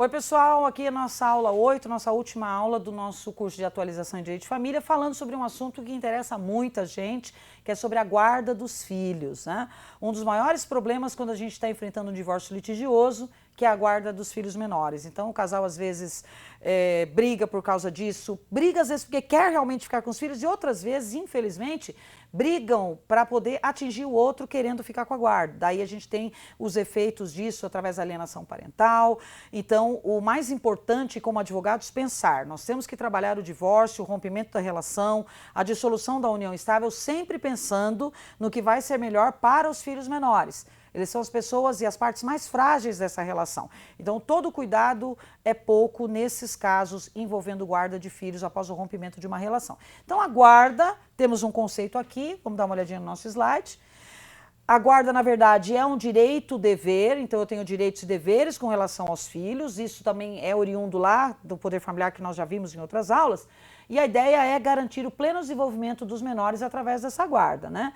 Oi pessoal, aqui é a nossa aula 8, nossa última aula do nosso curso de atualização em Direito de Família, falando sobre um assunto que interessa muita gente, que é sobre a guarda dos filhos, né? Um dos maiores problemas quando a gente está enfrentando um divórcio litigioso, que é a guarda dos filhos menores. Então o casal às vezes briga por causa disso, briga às vezes porque quer realmente ficar com os filhos e outras vezes, infelizmente, brigam para poder atingir o outro querendo ficar com a guarda. Daí a gente tem os efeitos disso através da alienação parental. Então, o mais importante como advogados pensar, nós temos que trabalhar o divórcio, o rompimento da relação, a dissolução da união estável, sempre pensando no que vai ser melhor para os filhos menores. Eles são as pessoas e as partes mais frágeis dessa relação. Então, todo cuidado é pouco nesses casos envolvendo guarda de filhos após o rompimento de uma relação. Então, a guarda, temos um conceito aqui, vamos dar uma olhadinha no nosso slide. A guarda, na verdade, é um direito-dever, então eu tenho direitos e deveres com relação aos filhos, isso também é oriundo lá do poder familiar que nós já vimos em outras aulas, e a ideia é garantir o pleno desenvolvimento dos menores através dessa guarda, né?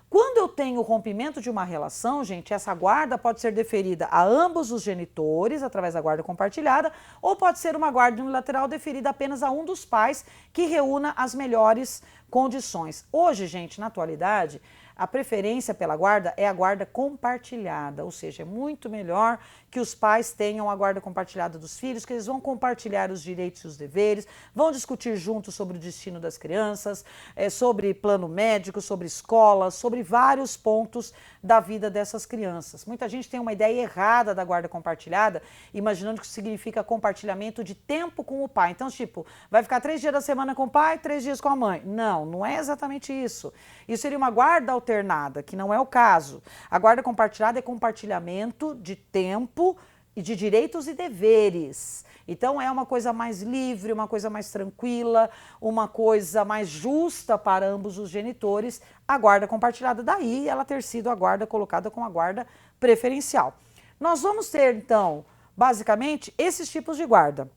Quando eu tenho o rompimento de uma relação, gente, essa guarda pode ser deferida a ambos os genitores, através da guarda compartilhada, ou pode ser uma guarda unilateral deferida apenas a um dos pais que reúna as melhores condições. Hoje, gente, na atualidade, a preferência pela guarda é a guarda compartilhada, ou seja, é muito melhor que os pais tenham a guarda compartilhada dos filhos, que eles vão compartilhar os direitos e os deveres, vão discutir juntos sobre o destino das crianças, sobre plano médico, sobre escola, sobre vários pontos da vida dessas crianças. Muita gente tem uma ideia errada da guarda compartilhada, imaginando que isso significa compartilhamento de tempo com o pai. Então, tipo, vai ficar 3 dias da semana com o pai, 3 dias com a mãe. Não, não é exatamente isso. Isso seria uma guarda alternada, que não é o caso. A guarda compartilhada é compartilhamento de tempo e de direitos e deveres. Então é uma coisa mais livre, uma coisa mais tranquila, uma coisa mais justa para ambos os genitores, a guarda compartilhada. Daí ela ter sido a guarda colocada como a guarda preferencial. Nós vamos ter, então, basicamente, esses tipos de guarda.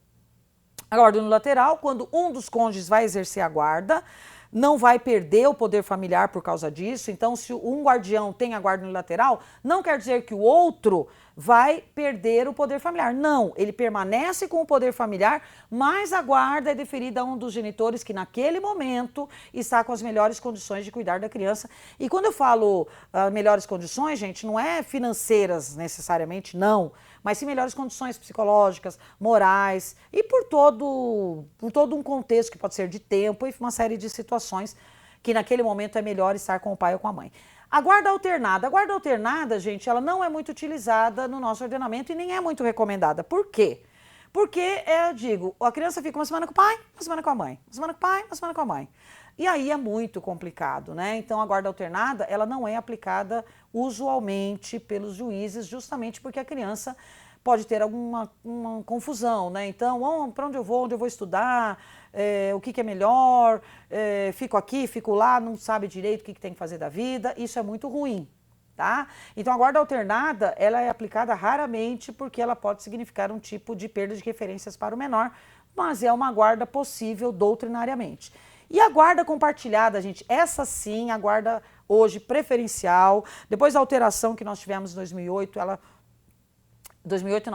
A guarda unilateral, quando um dos cônjuges vai exercer a guarda, não vai perder o poder familiar por causa disso. Então, se um guardião tem a guarda unilateral, não quer dizer que o outro vai perder o poder familiar. Não, ele permanece com o poder familiar, mas a guarda é deferida a um dos genitores que naquele momento está com as melhores condições de cuidar da criança. E quando eu falo melhores condições, gente, não é financeiras necessariamente, não, mas sim melhores condições psicológicas, morais e por todo um contexto que pode ser de tempo e uma série de situações que naquele momento é melhor estar com o pai ou com a mãe. A guarda alternada, gente, ela não é muito utilizada no nosso ordenamento e nem é muito recomendada. Por quê? Porque, eu digo, a criança fica uma semana com o pai, uma semana com a mãe, uma semana com o pai, uma semana com a mãe. E aí é muito complicado, né? Então a guarda alternada, ela não é aplicada usualmente pelos juízes, justamente porque a criança pode ter alguma uma confusão, né? Então, para onde eu vou estudar, o que é melhor, fico aqui, fico lá, não sabe direito o que tem que fazer da vida, isso é muito ruim, tá? Então a guarda alternada, ela é aplicada raramente porque ela pode significar um tipo de perda de referências para o menor, mas é uma guarda possível doutrinariamente. E a guarda compartilhada, gente, essa sim, a guarda hoje preferencial, depois da alteração que nós tivemos em 2008, 2008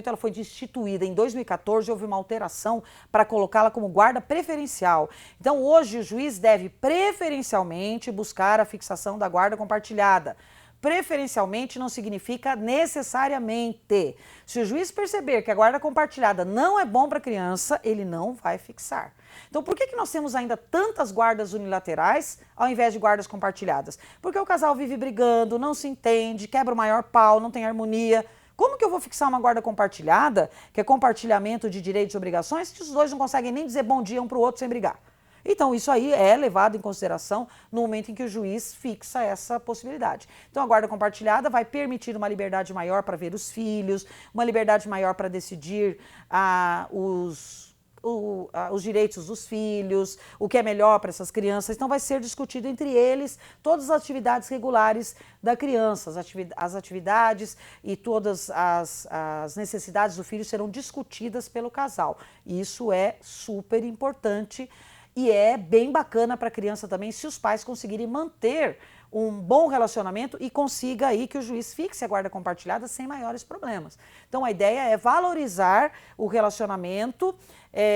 ela foi destituída. Em 2014 houve uma alteração para colocá-la como guarda preferencial. Então hoje o juiz deve preferencialmente buscar a fixação da guarda compartilhada. Preferencialmente não significa necessariamente. Se o juiz perceber que a guarda compartilhada não é bom para a criança, ele não vai fixar. Então por que nós temos ainda tantas guardas unilaterais ao invés de guardas compartilhadas? Porque o casal vive brigando, não se entende, quebra o maior pau, não tem harmonia. Como que eu vou fixar uma guarda compartilhada, que é compartilhamento de direitos e obrigações, se os dois não conseguem nem dizer bom dia um para o outro sem brigar? Então, isso aí é levado em consideração no momento em que o juiz fixa essa possibilidade. Então, a guarda compartilhada vai permitir uma liberdade maior para ver os filhos, uma liberdade maior para decidir os direitos dos filhos, o que é melhor para essas crianças. Então vai ser discutido entre eles todas as atividades regulares da criança, as atividades e todas as necessidades do filho serão discutidas pelo casal. E isso é super importante e é bem bacana para a criança também se os pais conseguirem manter um bom relacionamento e consiga aí que o juiz fixe a guarda compartilhada sem maiores problemas. Então a ideia é valorizar o relacionamento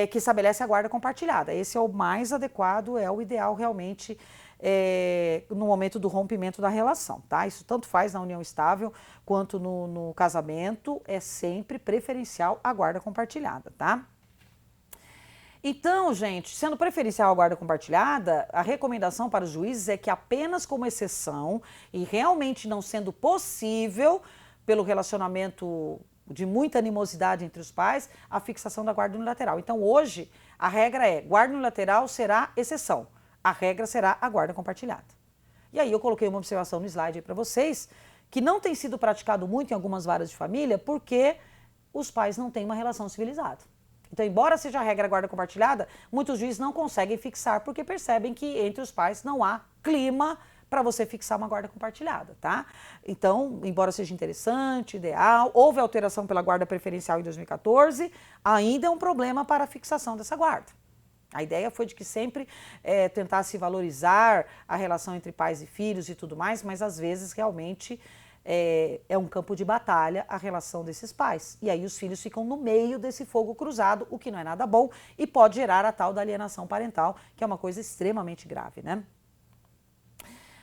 que estabelece a guarda compartilhada. Esse é o mais adequado, é o ideal realmente no momento do rompimento da relação, tá? Isso tanto faz na união estável quanto no casamento, é sempre preferencial a guarda compartilhada, tá? Então, gente, sendo preferencial a guarda compartilhada, a recomendação para os juízes é que apenas como exceção e realmente não sendo possível, pelo relacionamento de muita animosidade entre os pais, a fixação da guarda unilateral. Então, hoje, a regra é guarda unilateral será exceção, a regra será a guarda compartilhada. E aí eu coloquei uma observação no slide aí para vocês, que não tem sido praticado muito em algumas varas de família, porque os pais não têm uma relação civilizada. Então, embora seja a regra guarda compartilhada, muitos juízes não conseguem fixar porque percebem que entre os pais não há clima para você fixar uma guarda compartilhada, tá? Então, embora seja interessante, ideal, houve alteração pela guarda preferencial em 2014, ainda é um problema para a fixação dessa guarda. A ideia foi de que sempre tentasse valorizar a relação entre pais e filhos e tudo mais, mas às vezes realmente é um campo de batalha a relação desses pais. E aí os filhos ficam no meio desse fogo cruzado, o que não é nada bom e pode gerar a tal da alienação parental, que é uma coisa extremamente grave, né?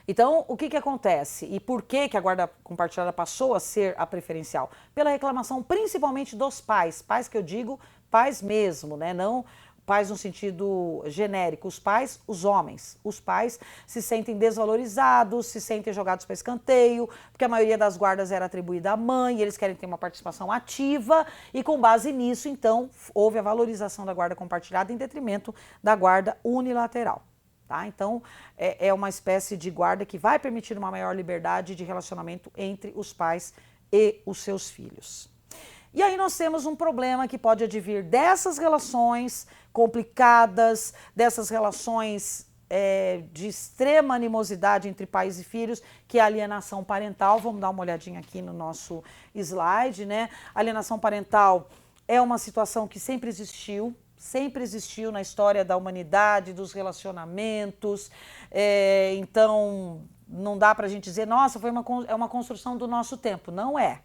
Então, o que acontece? E por que a guarda compartilhada passou a ser a preferencial? Pela reclamação principalmente dos pais. Pais que eu digo, pais mesmo, né? Não pais no sentido genérico, os pais, os homens. Os pais se sentem desvalorizados, se sentem jogados para escanteio, porque a maioria das guardas era atribuída à mãe, eles querem ter uma participação ativa e com base nisso, então, houve a valorização da guarda compartilhada em detrimento da guarda unilateral. Tá? Então, é uma espécie de guarda que vai permitir uma maior liberdade de relacionamento entre os pais e os seus filhos. E aí nós temos um problema que pode advir dessas relações complicadas, dessas relações de extrema animosidade entre pais e filhos, que é a alienação parental. Vamos dar uma olhadinha aqui no nosso slide, né? A alienação parental é uma situação que sempre existiu na história da humanidade, dos relacionamentos. Então, não dá para a gente dizer, nossa, é uma construção do nosso tempo. Não é.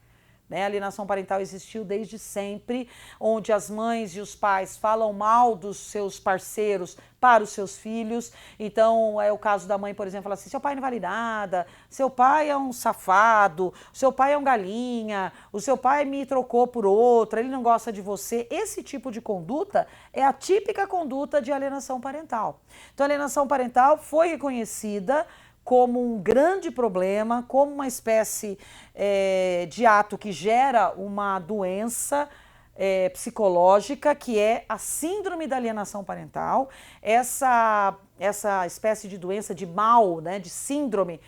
A alienação parental existiu desde sempre, onde as mães e os pais falam mal dos seus parceiros para os seus filhos. Então, é o caso da mãe, por exemplo, fala assim, seu pai não vale nada, seu pai é um safado, seu pai é um galinha, o seu pai me trocou por outra, ele não gosta de você. Esse tipo de conduta é a típica conduta de alienação parental. Então, a alienação parental foi reconhecida como um grande problema, como uma espécie de ato que gera uma doença psicológica, que é a síndrome da alienação parental. Essa espécie de doença, de mal, né, de síndrome,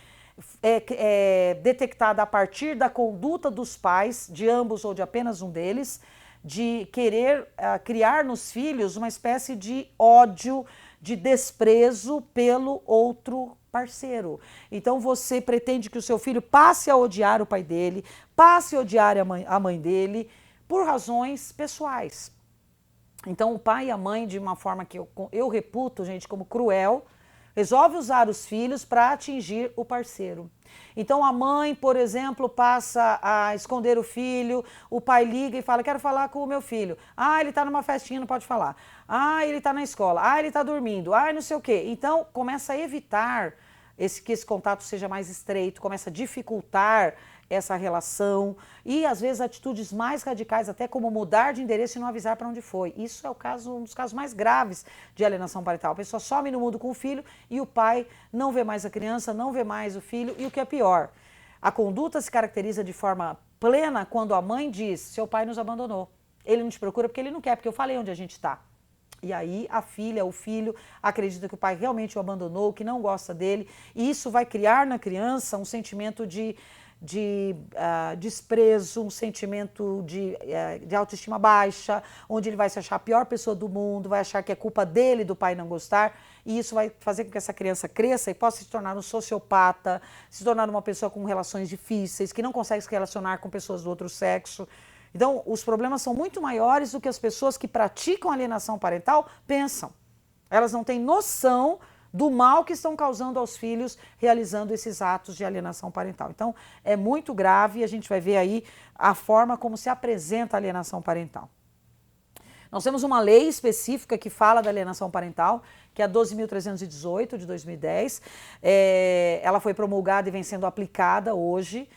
é detectada a partir da conduta dos pais, de ambos ou de apenas um deles, de querer criar nos filhos uma espécie de ódio, de desprezo pelo outro parceiro. Então você pretende que o seu filho passe a odiar o pai dele, passe a odiar a mãe dele, por razões pessoais. Então o pai e a mãe, de uma forma que eu reputo, gente, como cruel, resolve usar os filhos para atingir o parceiro. Então a mãe, por exemplo, passa a esconder o filho, o pai liga e fala, quero falar com o meu filho. Ah, ele está numa festinha, não pode falar. Ah, ele está na escola. Ah, ele está dormindo. Ah, não sei o quê. Então começa a evitar que esse contato seja mais estreito, começa a dificultar essa relação e às vezes atitudes mais radicais, até como mudar de endereço e não avisar para onde foi. Isso é um dos casos mais graves de alienação parental. A pessoa some no mundo com o filho e o pai não vê mais a criança, não vê mais o filho e o que é pior, a conduta se caracteriza de forma plena quando a mãe diz, seu pai nos abandonou, ele não te procura porque ele não quer, porque eu falei onde a gente está. E aí a filha, o filho, acredita que o pai realmente o abandonou, que não gosta dele, e isso vai criar na criança um sentimento de desprezo, um sentimento de autoestima baixa, onde ele vai se achar a pior pessoa do mundo, vai achar que é culpa dele do pai não gostar, e isso vai fazer com que essa criança cresça e possa se tornar um sociopata, se tornar uma pessoa com relações difíceis, que não consegue se relacionar com pessoas do outro sexo. Então, os problemas são muito maiores do que as pessoas que praticam alienação parental pensam. Elas não têm noção do mal que estão causando aos filhos realizando esses atos de alienação parental. Então, é muito grave e a gente vai ver aí a forma como se apresenta a alienação parental. Nós temos uma lei específica que fala da alienação parental, que é a 12.318 de 2010. Ela foi promulgada e vem sendo aplicada hoje,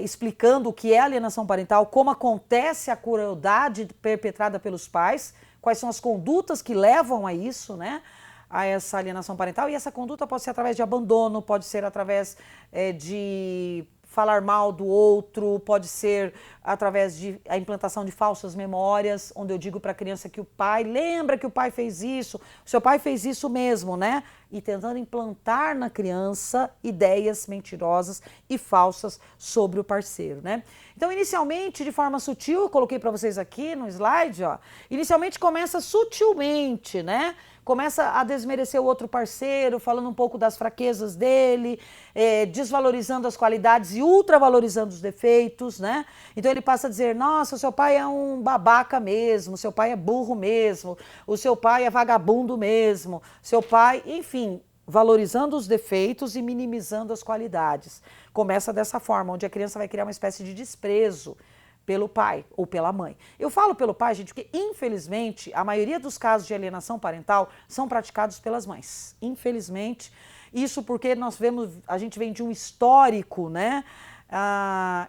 explicando o que é alienação parental, como acontece a crueldade perpetrada pelos pais, quais são as condutas que levam a isso, né? A essa alienação parental. E essa conduta pode ser através de abandono, pode ser através de falar mal do outro, pode ser através de a implantação de falsas memórias, onde eu digo para a criança que o pai, lembra que o pai fez isso, o seu pai fez isso mesmo, né? E tentando implantar na criança ideias mentirosas e falsas sobre o parceiro, né? Então, inicialmente, de forma sutil, eu coloquei para vocês aqui no slide, ó, inicialmente começa sutilmente, né? Começa a desmerecer o outro parceiro, falando um pouco das fraquezas dele, desvalorizando as qualidades e ultravalorizando os defeitos, né? Então ele passa a dizer, nossa, seu pai é um babaca mesmo, seu pai é burro mesmo, o seu pai é vagabundo mesmo, seu pai, enfim, valorizando os defeitos e minimizando as qualidades. Começa dessa forma, onde a criança vai criar uma espécie de desprezo pelo pai ou pela mãe. Eu falo pelo pai, gente, porque infelizmente a maioria dos casos de alienação parental são praticados pelas mães. Infelizmente, isso porque a gente vem de um histórico, né,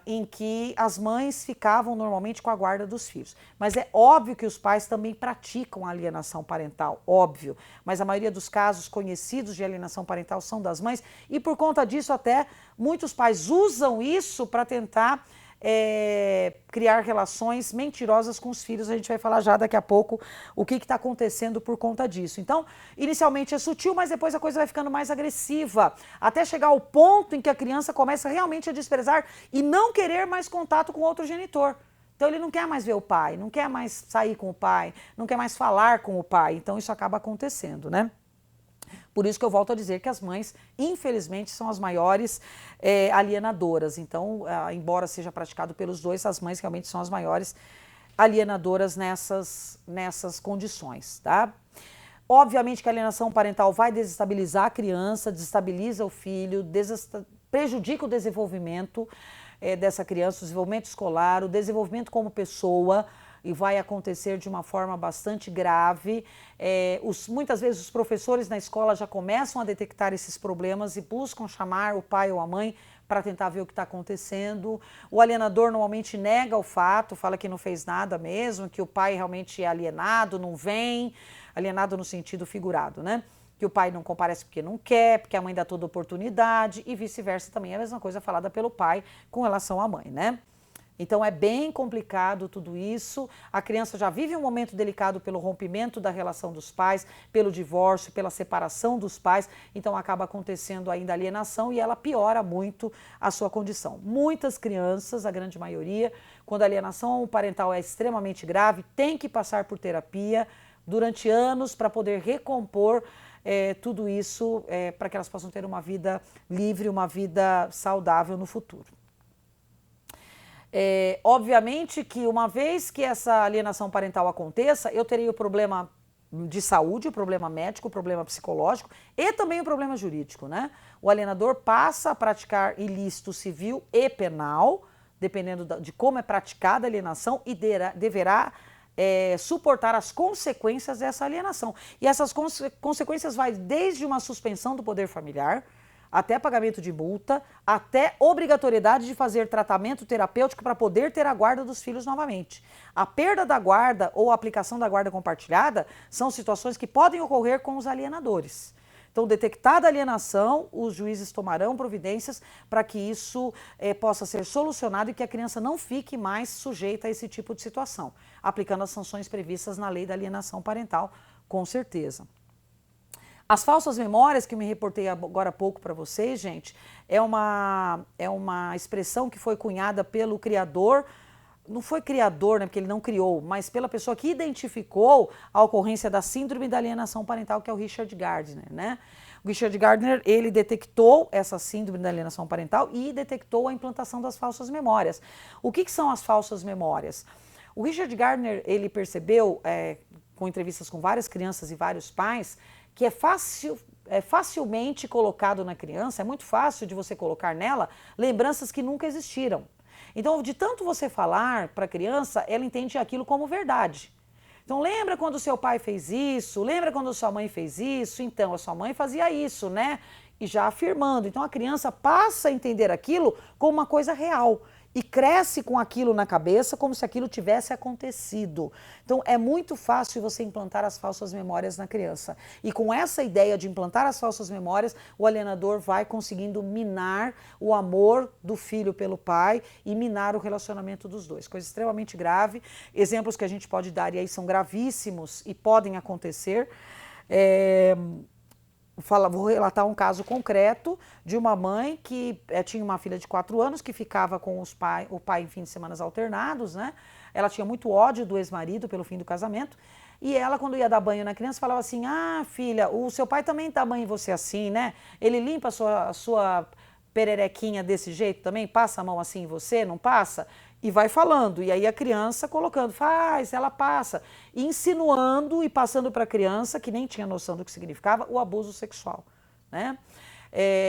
em que as mães ficavam normalmente com a guarda dos filhos. Mas é óbvio que os pais também praticam alienação parental, óbvio. Mas a maioria dos casos conhecidos de alienação parental são das mães e por conta disso até muitos pais usam isso para tentar criar relações mentirosas com os filhos. A gente vai falar já daqui a pouco o que está acontecendo por conta disso. Então, inicialmente é sutil, mas depois a coisa vai ficando mais agressiva, até chegar ao ponto em que a criança começa realmente a desprezar e não querer mais contato com outro genitor. Então ele não quer mais ver o pai, não quer mais sair com o pai, não quer mais falar com o pai. Então isso acaba acontecendo, né? Por isso que eu volto a dizer que as mães, infelizmente, são as maiores alienadoras. Então, embora seja praticado pelos dois, as mães realmente são as maiores alienadoras nessas condições, tá? Obviamente que a alienação parental vai desestabilizar a criança, desestabiliza o filho, prejudica o desenvolvimento dessa criança, o desenvolvimento escolar, o desenvolvimento como pessoa, e vai acontecer de uma forma bastante grave. Muitas vezes os professores na escola já começam a detectar esses problemas e buscam chamar o pai ou a mãe para tentar ver o que está acontecendo. O alienador normalmente nega o fato, fala que não fez nada mesmo, que o pai realmente é alienado, não vem, alienado no sentido figurado, né? Que o pai não comparece porque não quer, porque a mãe dá toda oportunidade e vice-versa também é a mesma coisa falada pelo pai com relação à mãe, né? Então é bem complicado tudo isso, a criança já vive um momento delicado pelo rompimento da relação dos pais, pelo divórcio, pela separação dos pais, então acaba acontecendo ainda a alienação e ela piora muito a sua condição. Muitas crianças, a grande maioria, quando a alienação parental é extremamente grave, tem que passar por terapia durante anos para poder recompor tudo isso, para que elas possam ter uma vida livre, uma vida saudável no futuro. Obviamente que uma vez que essa alienação parental aconteça, eu terei o problema de saúde, o problema médico, o problema psicológico e também o problema jurídico, né? O alienador passa a praticar ilícito civil e penal, dependendo de como é praticada a alienação, e deverá suportar as consequências dessa alienação. E essas consequências vai desde uma suspensão do poder familiar, até pagamento de multa, até obrigatoriedade de fazer tratamento terapêutico para poder ter a guarda dos filhos novamente. A perda da guarda ou a aplicação da guarda compartilhada são situações que podem ocorrer com os alienadores. Então, detectada a alienação, os juízes tomarão providências para que isso possa ser solucionado e que a criança não fique mais sujeita a esse tipo de situação, aplicando as sanções previstas na lei da alienação parental, com certeza. As falsas memórias, que eu me reportei agora há pouco para vocês, gente, é uma expressão que foi cunhada pelo criador, não foi criador, né, porque ele não criou, mas pela pessoa que identificou a ocorrência da síndrome da alienação parental, que é o Richard Gardner, né? O Richard Gardner, ele detectou essa síndrome da alienação parental e detectou a implantação das falsas memórias. O que são as falsas memórias? O Richard Gardner, ele percebeu, com entrevistas com várias crianças e vários pais, que é facilmente colocado na criança, é muito fácil de você colocar nela lembranças que nunca existiram. Então, de tanto você falar para a criança, ela entende aquilo como verdade. Então, lembra quando seu pai fez isso? Lembra quando sua mãe fez isso? Então, a sua mãe fazia isso, né? E já afirmando. Então, a criança passa a entender aquilo como uma coisa real e cresce com aquilo na cabeça como se aquilo tivesse acontecido. Então, é muito fácil você implantar as falsas memórias na criança. E com essa ideia de implantar as falsas memórias, o alienador vai conseguindo minar o amor do filho pelo pai e minar o relacionamento dos dois. Coisa extremamente grave. Exemplos que a gente pode dar e aí são gravíssimos e podem acontecer. Vou relatar um caso concreto de uma mãe que tinha uma filha de 4 anos que ficava com o pai em fins de semana alternados, né? Ela tinha muito ódio do ex-marido pelo fim do casamento e ela, quando ia dar banho na criança, falava assim: ah, filha, o seu pai também dá banho em você assim, né? Ele limpa a sua pererequinha desse jeito também? Passa a mão assim em você, não passa? E vai falando, e aí a criança colocando, faz, ela passa, insinuando e passando para a criança, que nem tinha noção do que significava, o abuso sexual, né?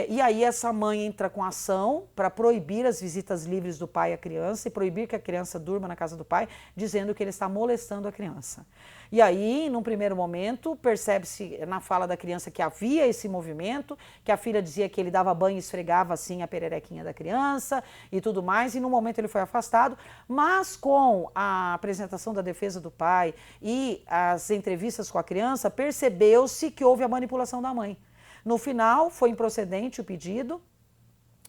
E aí essa mãe entra com ação para proibir as visitas livres do pai à criança e proibir que a criança durma na casa do pai, dizendo que ele está molestando a criança. E aí, num primeiro momento, percebe-se na fala da criança que havia esse movimento, que a filha dizia que ele dava banho e esfregava assim a pererequinha da criança e tudo mais, e no momento ele foi afastado, mas com a apresentação da defesa do pai e as entrevistas com a criança, percebeu-se que houve a manipulação da mãe. No final, foi improcedente o pedido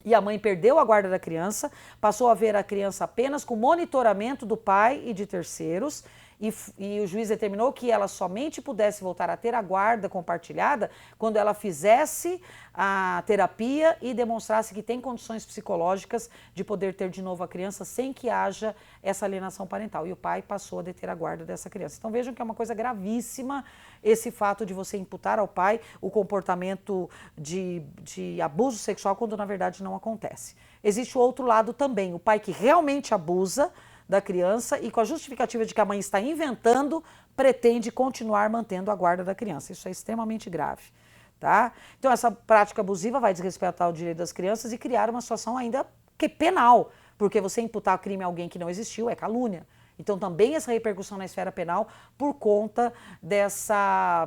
e a mãe perdeu a guarda da criança, passou a ver a criança apenas com monitoramento do pai e de terceiros e o juiz determinou que ela somente pudesse voltar a ter a guarda compartilhada quando ela fizesse a terapia e demonstrasse que tem condições psicológicas de poder ter de novo a criança sem que haja essa alienação parental. E o pai passou a deter a guarda dessa criança. Então vejam que é uma coisa gravíssima esse fato de você imputar ao pai o comportamento de abuso sexual quando na verdade não acontece. Existe o outro lado também, o pai que realmente abusa da criança e com a justificativa de que a mãe está inventando, pretende continuar mantendo a guarda da criança. Isso é extremamente grave, tá? Então essa prática abusiva vai desrespeitar o direito das crianças e criar uma situação ainda que penal, porque você imputar crime a alguém que não existiu é calúnia. Então também essa repercussão na esfera penal por conta dessa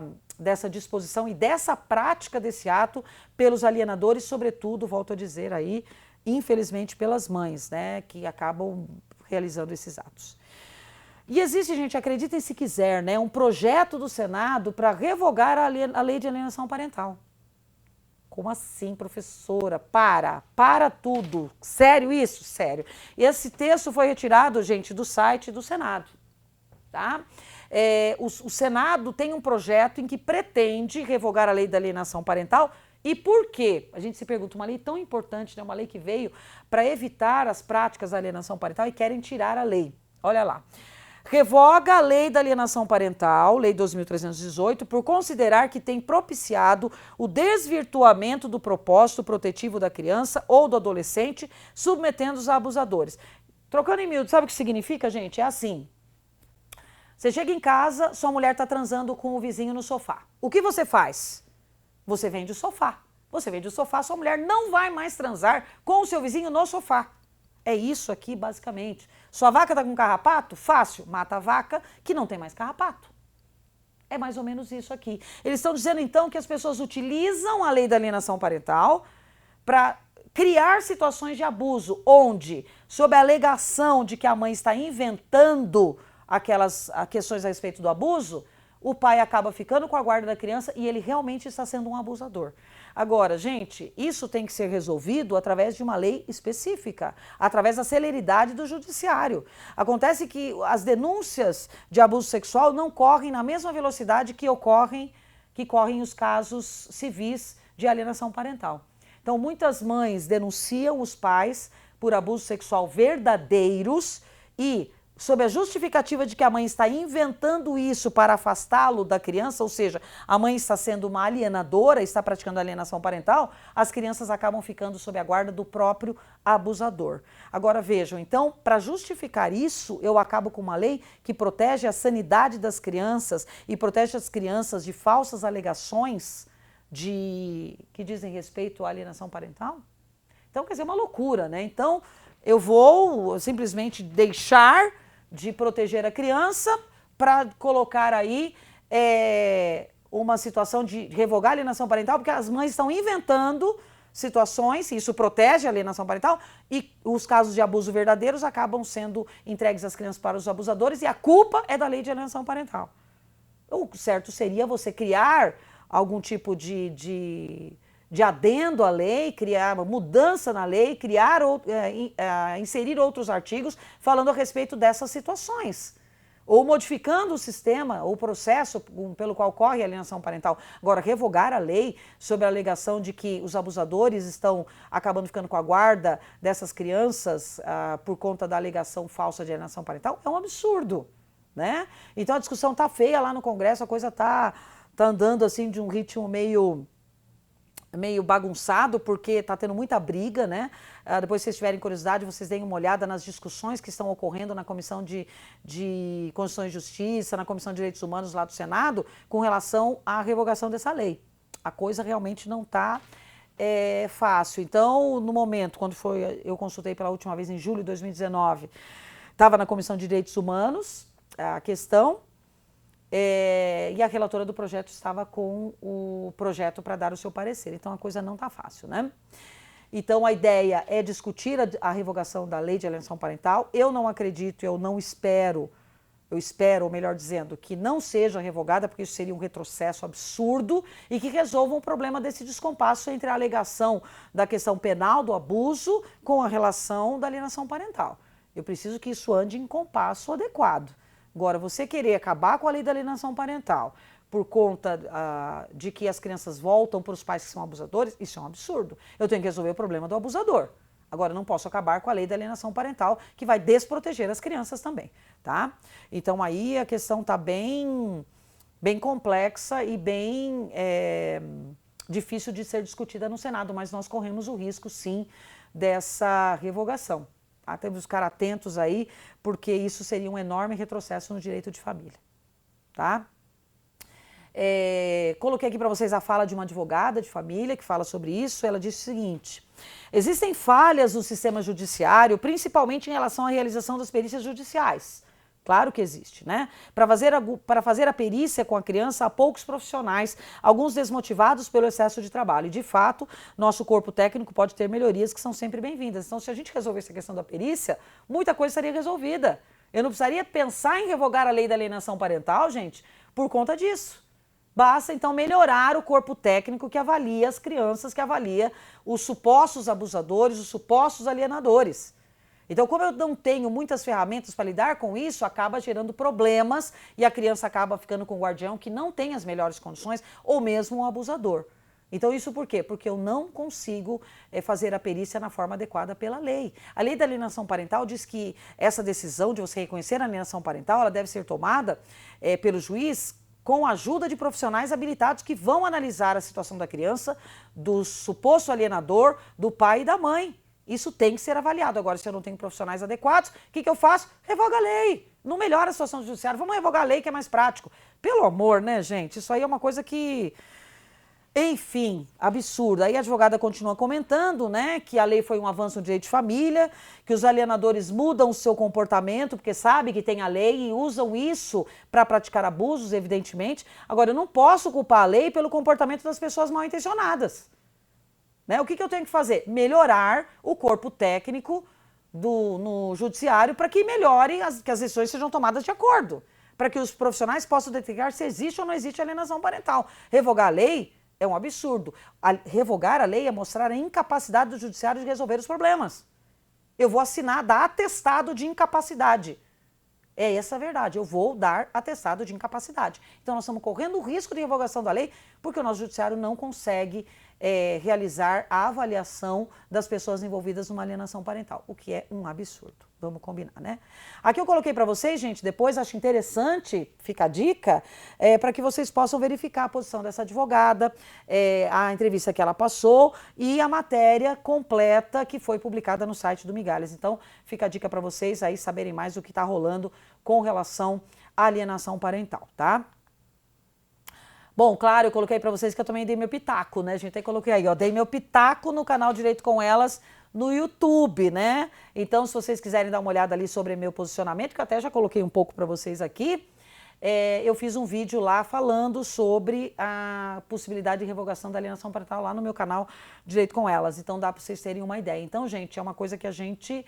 disposição e dessa prática desse ato pelos alienadores, sobretudo, volto a dizer aí, infelizmente pelas mães, né, que acabam realizando esses atos. E existe, gente, acreditem se quiser, né, um projeto do Senado para revogar a lei de alienação parental. Como assim, professora? Para tudo. Sério isso? Sério. Esse texto foi retirado, gente, do site do Senado, tá? O Senado tem um projeto em que pretende revogar a lei da alienação parental. E por quê? A gente se pergunta, uma lei tão importante, né, uma lei que veio para evitar as práticas da alienação parental e querem tirar a lei. Olha lá. Revoga a lei da alienação parental, lei 2.318, por considerar que tem propiciado o desvirtuamento do propósito protetivo da criança ou do adolescente, submetendo-os a abusadores. Trocando em miúdo, sabe o que significa, gente? É assim. Você chega em casa, sua mulher está transando com o vizinho no sofá. O que você faz? Você vende o sofá. Você vende o sofá, sua mulher não vai mais transar com o seu vizinho no sofá. É isso aqui, basicamente. Sua vaca está com carrapato? Fácil. Mata a vaca que não tem mais carrapato. É mais ou menos isso aqui. Eles estão dizendo, então, que as pessoas utilizam a lei da alienação parental para criar situações de abuso, onde, sob a alegação de que a mãe está inventando aquelas questões a respeito do abuso, o pai acaba ficando com a guarda da criança e ele realmente está sendo um abusador. Agora, gente, isso tem que ser resolvido através de uma lei específica, através da celeridade do judiciário. Acontece que as denúncias de abuso sexual não correm na mesma velocidade que correm os casos civis de alienação parental. Então, muitas mães denunciam os pais por abuso sexual verdadeiros e sob a justificativa de que a mãe está inventando isso para afastá-lo da criança, ou seja, a mãe está sendo uma alienadora, está praticando alienação parental, as crianças acabam ficando sob a guarda do próprio abusador. Agora vejam, então, para justificar isso, eu acabo com uma lei que protege a sanidade das crianças e protege as crianças de falsas alegações que dizem respeito à alienação parental? Então, quer dizer, é uma loucura, né? Então, eu vou simplesmente deixar de proteger a criança para colocar aí uma situação de revogar a alienação parental, porque as mães estão inventando situações, e isso protege a alienação parental, e os casos de abuso verdadeiros acabam sendo entregues às crianças para os abusadores, e a culpa é da lei de alienação parental. O certo seria você criar algum tipo de adendo à lei, criar uma mudança na lei, inserir outros artigos falando a respeito dessas situações. Ou modificando o sistema, o processo pelo qual corre a alienação parental. Agora, revogar a lei sobre a alegação de que os abusadores estão acabando ficando com a guarda dessas crianças por conta da alegação falsa de alienação parental é um absurdo, né? Então a discussão tá feia lá no Congresso, a coisa tá andando assim de um ritmo meio bagunçado, porque está tendo muita briga, né? Depois, se vocês tiverem curiosidade, vocês deem uma olhada nas discussões que estão ocorrendo na Comissão de Constituição e Justiça, na Comissão de Direitos Humanos lá do Senado, com relação à revogação dessa lei. A coisa realmente não está fácil. Então, no momento, quando eu consultei pela última vez em julho de 2019, estava na Comissão de Direitos Humanos a questão, e a relatora do projeto estava com o projeto para dar o seu parecer. Então, a coisa não está fácil, né? Então, a ideia é discutir a revogação da lei de alienação parental. Eu não acredito, eu espero, ou melhor dizendo, que não seja revogada, porque isso seria um retrocesso absurdo e que resolva o problema desse descompasso entre a alegação da questão penal do abuso com a relação da alienação parental. Eu preciso que isso ande em compasso adequado. Agora, você querer acabar com a lei da alienação parental por conta de que as crianças voltam para os pais que são abusadores, isso é um absurdo. Eu tenho que resolver o problema do abusador. Agora, não posso acabar com a lei da alienação parental, que vai desproteger as crianças também, tá? Então, aí a questão está bem complexa e bem difícil de ser discutida no Senado, mas nós corremos o risco, sim, dessa revogação. Temos que ficar atentos aí, porque isso seria um enorme retrocesso no direito de família, tá? Coloquei aqui para vocês a fala de uma advogada de família que fala sobre isso. Ela disse o seguinte: existem falhas no sistema judiciário, principalmente em relação à realização das perícias judiciais. Claro que existe, né? Para fazer a perícia com a criança, há poucos profissionais, alguns desmotivados pelo excesso de trabalho. E, de fato, nosso corpo técnico pode ter melhorias que são sempre bem-vindas. Então, se a gente resolvesse a questão da perícia, muita coisa estaria resolvida. Eu não precisaria pensar em revogar a lei da alienação parental, gente, por conta disso. Basta, então, melhorar o corpo técnico que avalia as crianças, que avalia os supostos abusadores, os supostos alienadores. Então, como eu não tenho muitas ferramentas para lidar com isso, acaba gerando problemas e a criança acaba ficando com um guardião que não tem as melhores condições ou mesmo um abusador. Então, isso por quê? Porque eu não consigo fazer a perícia na forma adequada pela lei. A lei da alienação parental diz que essa decisão de você reconhecer a alienação parental, ela deve ser tomada pelo juiz com a ajuda de profissionais habilitados que vão analisar a situação da criança, do suposto alienador, do pai e da mãe. Isso tem que ser avaliado. Agora, se eu não tenho profissionais adequados, o que eu faço? Revoga a lei. Não melhora a situação do judiciário. Vamos revogar a lei, que é mais prático. Pelo amor, né, gente? Isso aí é uma coisa que... Enfim, absurdo. Aí a advogada continua comentando, né, que a lei foi um avanço no direito de família, que os alienadores mudam o seu comportamento, porque sabem que tem a lei e usam isso para praticar abusos, evidentemente. Agora, eu não posso culpar a lei pelo comportamento das pessoas mal intencionadas. O que eu tenho que fazer? Melhorar o corpo técnico no judiciário para que melhore, que as decisões sejam tomadas de acordo, para que os profissionais possam detectar se existe ou não existe alienação parental. Revogar a lei é um absurdo. Revogar a lei é mostrar a incapacidade do judiciário de resolver os problemas. Eu vou assinar, dar atestado de incapacidade. É essa a verdade, eu vou dar atestado de incapacidade. Então nós estamos correndo o risco de revogação da lei porque o nosso judiciário não consegue realizar a avaliação das pessoas envolvidas numa alienação parental, o que é um absurdo. Vamos combinar, né? Aqui eu coloquei para vocês, gente, depois acho interessante, fica a dica, para que vocês possam verificar a posição dessa advogada, a entrevista que ela passou e a matéria completa que foi publicada no site do Migalhas. Então, fica a dica para vocês aí saberem mais do que está rolando com relação à alienação parental, tá? Bom, claro, eu coloquei para vocês que eu também dei meu pitaco, né, gente? Aí coloquei aí, ó, dei meu pitaco no canal Direito com Elas no YouTube, né? Então, se vocês quiserem dar uma olhada ali sobre meu posicionamento, que eu até já coloquei um pouco para vocês aqui, eu fiz um vídeo lá falando sobre a possibilidade de revogação da alienação parental lá no meu canal Direito com Elas. Então, dá para vocês terem uma ideia. Então, gente, é uma coisa que a gente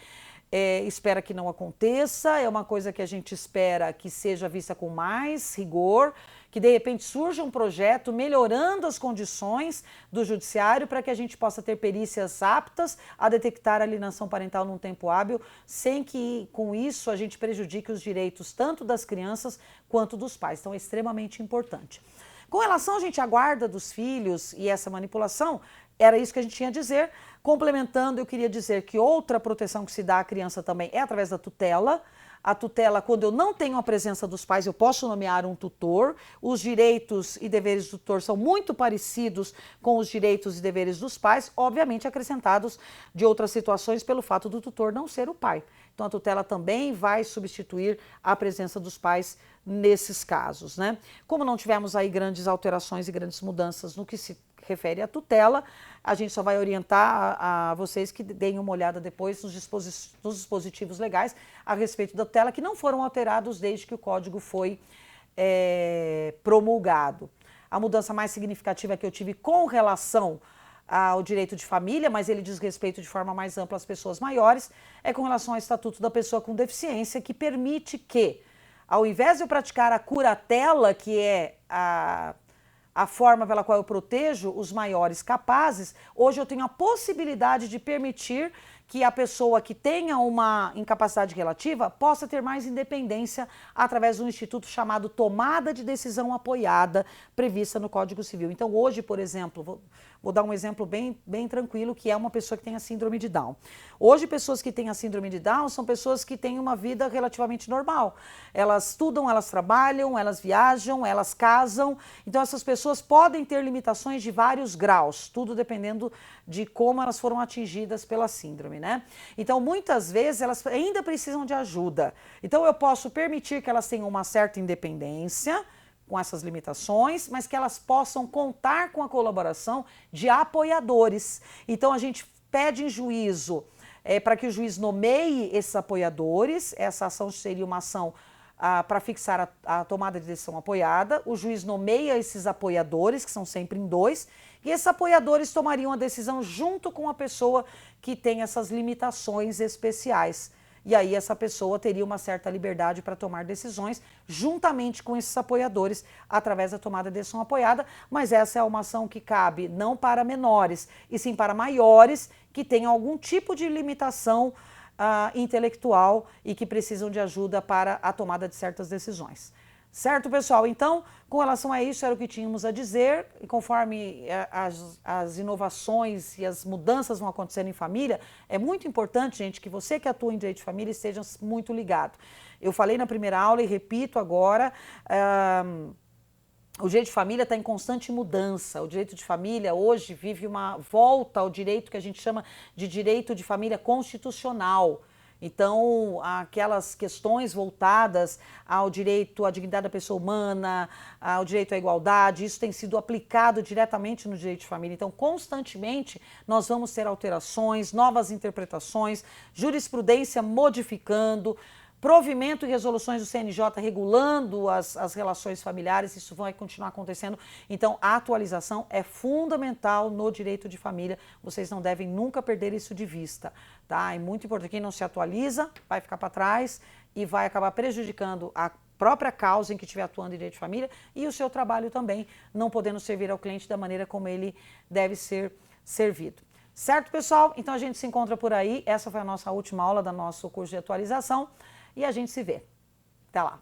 espera que não aconteça, é uma coisa que a gente espera que seja vista com mais rigor, que de repente surja um projeto melhorando as condições do judiciário para que a gente possa ter perícias aptas a detectar a alienação parental num tempo hábil, sem que com isso a gente prejudique os direitos tanto das crianças quanto dos pais. Então é extremamente importante. Com relação, gente, à guarda dos filhos e essa manipulação, era isso que a gente tinha a dizer. Complementando, eu queria dizer que outra proteção que se dá à criança também é através da tutela. A tutela, quando eu não tenho a presença dos pais, eu posso nomear um tutor. Os direitos e deveres do tutor são muito parecidos com os direitos e deveres dos pais, obviamente acrescentados de outras situações pelo fato do tutor não ser o pai. Então a tutela também vai substituir a presença dos pais nesses casos, né? Como não tivemos aí grandes alterações e grandes mudanças no que se refere à tutela, a gente só vai orientar a vocês que deem uma olhada depois nos dispositivos legais a respeito da tutela, que não foram alterados desde que o código foi promulgado. A mudança mais significativa que eu tive com relação ao direito de família, mas ele diz respeito de forma mais ampla às pessoas maiores, é com relação ao Estatuto da Pessoa com Deficiência, que permite que, ao invés de eu praticar a curatela, que é a forma pela qual eu protejo os maiores capazes, hoje eu tenho a possibilidade de permitir que a pessoa que tenha uma incapacidade relativa possa ter mais independência através de um instituto chamado tomada de decisão apoiada, prevista no Código Civil. Então hoje, por exemplo, vou dar um exemplo bem tranquilo, que é uma pessoa que tem a síndrome de Down. Hoje, pessoas que têm a síndrome de Down são pessoas que têm uma vida relativamente normal. Elas estudam, elas trabalham, elas viajam, elas casam. Então essas pessoas podem ter limitações de vários graus, tudo dependendo de como elas foram atingidas pela síndrome, né? Então, muitas vezes, elas ainda precisam de ajuda. Então, eu posso permitir que elas tenham uma certa independência com essas limitações, mas que elas possam contar com a colaboração de apoiadores. Então, a gente pede em juízo para que o juiz nomeie esses apoiadores. Essa ação seria uma ação para fixar a tomada de decisão apoiada. O juiz nomeia esses apoiadores, que são sempre em dois, e esses apoiadores tomariam a decisão junto com a pessoa que tem essas limitações especiais. E aí essa pessoa teria uma certa liberdade para tomar decisões juntamente com esses apoiadores através da tomada de decisão apoiada, mas essa é uma ação que cabe não para menores, e sim para maiores que tenham algum tipo de limitação intelectual e que precisam de ajuda para a tomada de certas decisões. Certo, pessoal? Então, com relação a isso, era o que tínhamos a dizer, e conforme as inovações e as mudanças vão acontecendo em família, é muito importante, gente, que você que atua em direito de família esteja muito ligado. Eu falei na primeira aula e repito agora, o direito de família está em constante mudança. O direito de família hoje vive uma volta ao direito que a gente chama de direito de família constitucional. Então, aquelas questões voltadas ao direito à dignidade da pessoa humana, ao direito à igualdade, isso tem sido aplicado diretamente no direito de família. Então, constantemente, nós vamos ter alterações, novas interpretações, jurisprudência modificando, provimento e resoluções do CNJ regulando as relações familiares, isso vai continuar acontecendo. Então, a atualização é fundamental no direito de família. Vocês não devem nunca perder isso de vista, tá? É muito importante. Quem não se atualiza vai ficar para trás e vai acabar prejudicando a própria causa em que estiver atuando em direito de família e o seu trabalho também, não podendo servir ao cliente da maneira como ele deve ser servido. Certo, pessoal? Então, a gente se encontra por aí. Essa foi a nossa última aula do nosso curso de atualização. E a gente se vê. Até lá!